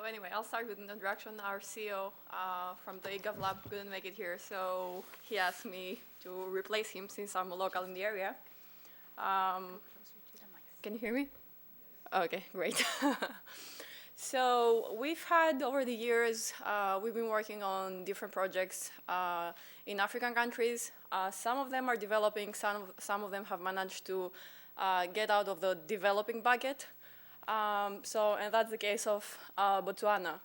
anyway, I'll start with an introduction. Our CEO from the eGovLab couldn't make it here, so he asked me to replace him since I'm a local in the area. Can you hear me? Okay, great. So we've had, over the years, we've been working on different projects in African countries. Some of them are developing, some of them have managed to get out of the developing bucket. And that's the case of Botswana.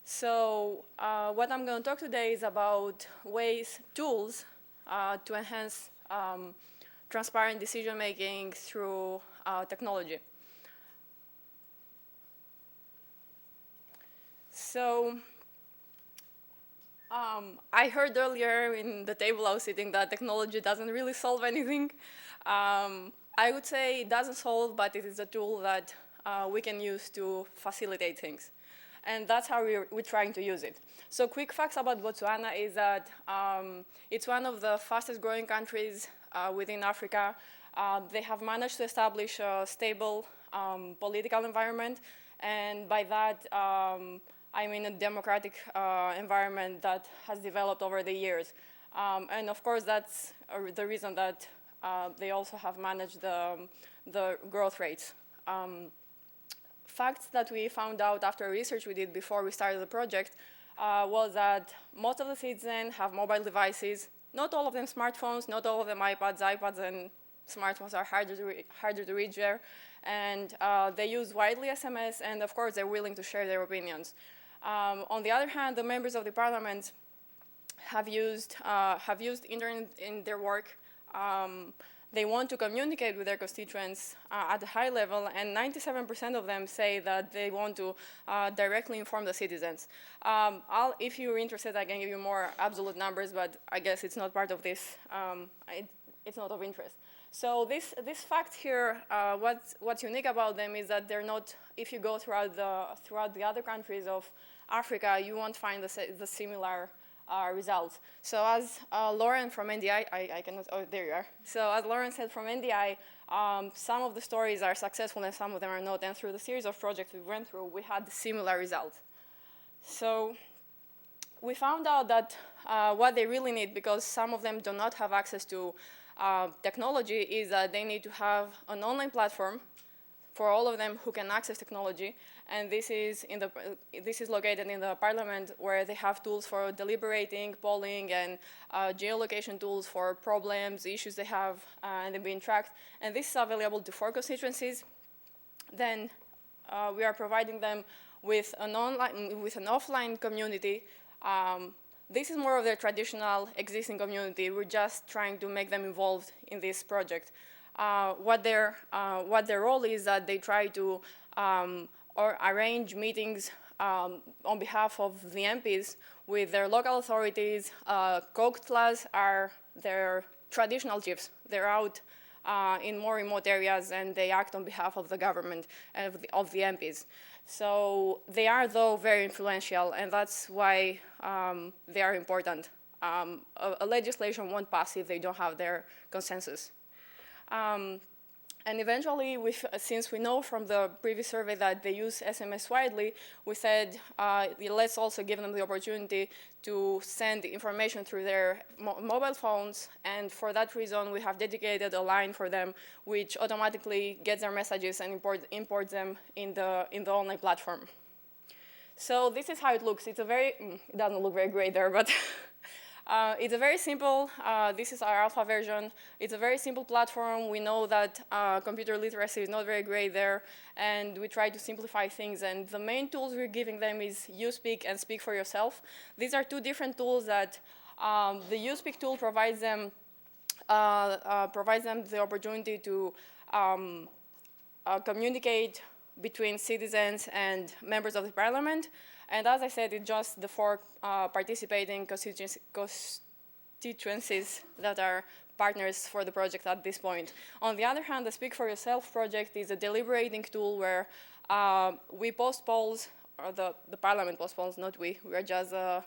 So what I'm going to talk today is about tools to enhance transparent decision-making through technology. So I heard earlier in the table I was sitting that technology doesn't really solve anything. I would say it doesn't solve, but it is a tool that we can use to facilitate things. And that's how we're trying to use it. So quick facts about Botswana is that it's one of the fastest growing countries within Africa. They have managed to establish a stable political environment. And by that, I mean a democratic environment that has developed over the years. And of course, that's the reason that they also have managed the growth rates. Facts that we found out after research we did before we started the project was that most of the citizens have mobile devices, not all of them smartphones, not all of them iPads. iPads and smartphones are harder to reach there. And they use widely SMS, and of course, they're willing to share their opinions. On the other hand, the members of the parliament have used internet in their work. They want to communicate with their constituents at a high level, and 97% of them say that they want to directly inform the citizens. If you're interested, I can give you more absolute numbers, but I guess it's not part of this. It's not of interest. So this fact here, what's unique about them is that they're not. If you go throughout the other countries of Africa, you won't find the similar results. So as Lauren from NDI, I cannot, oh, there you are. So as Lauren said from NDI, some of the stories are successful and some of them are not. And through the series of projects we went through, we had similar results. So we found out that what they really need, because some of them do not have access to technology, is that they need to have an online platform for all of them who can access technology, and this is located in the parliament, where they have tools for deliberating, polling, and geolocation tools for problems, issues they have, and they're being tracked. And this is available to 4 constituencies. Then we are providing them with an offline community. This is more of their traditional existing community. We're just trying to make them involved in this project. What their role is that they try to arrange meetings on behalf of the MPs with their local authorities. Koktlas are their traditional chiefs. They're out in more remote areas, and they act on behalf of the government and of the MPs. So they are, though, very influential, and that's why they are important. A legislation won't pass if they don't have their consensus. And eventually, since we know from the previous survey that they use SMS widely, we said, let's also give them the opportunity to send information through their mobile phones. And for that reason, we have dedicated a line for them, which automatically gets their messages and imports them in the online platform. So this is how it looks. It doesn't look very great there, but it's a very simple, this is our alpha version. It's a very simple platform. We know that computer literacy is not very great there, and we try to simplify things. And the main tools we're giving them is YouSpeak and Speak for Yourself. These are 2 different tools that the YouSpeak tool provides them the opportunity to communicate between citizens and members of the parliament. And as I said, it's just the 4 participating constituencies that are partners for the project at this point. On the other hand, the Speak for Yourself project is a deliberating tool where we post polls, or the parliament posts polls, not we. We are just the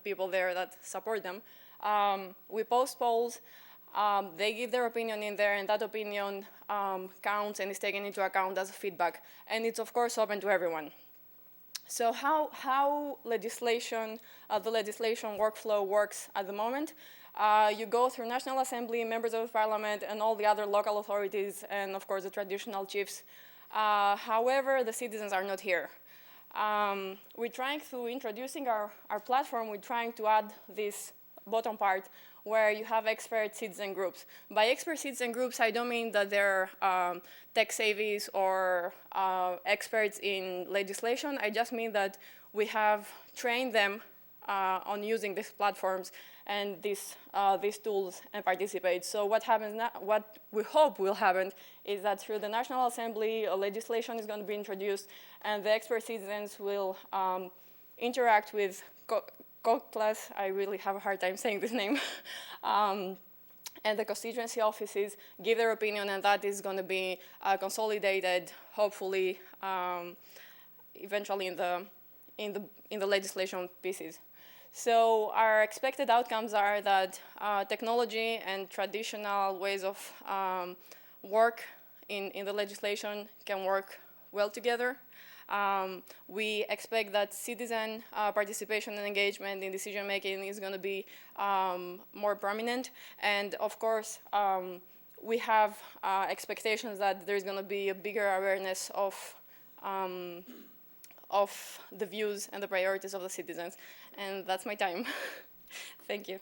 people there that support them. We post polls. They give their opinion in there, and that opinion counts and is taken into account as feedback. And it's, of course, open to everyone. So how legislation, the legislation workflow works at the moment. You go through National Assembly, members of Parliament, and all the other local authorities, and of course the traditional chiefs. However, the citizens are not here. We're trying to, introducing our platform, we're trying to add this bottom part where you have expert citizen groups. By expert citizen groups, I don't mean that they're tech savies or experts in legislation. I just mean that we have trained them on using these platforms and these tools and participate. So what happens now, what we hope will happen is that through the National Assembly, legislation is going to be introduced and the expert citizens will interact with COCLAS, I really have a hard time saying this name, and the constituency offices give their opinion, and that is going to be consolidated, hopefully, eventually in the legislation pieces. So our expected outcomes are that technology and traditional ways of work in the legislation can work well together. We expect that citizen participation and engagement in decision making is going to be more prominent, and of course we have expectations that there's going to be a bigger awareness of the views and the priorities of the citizens, and that's my time. Thank you.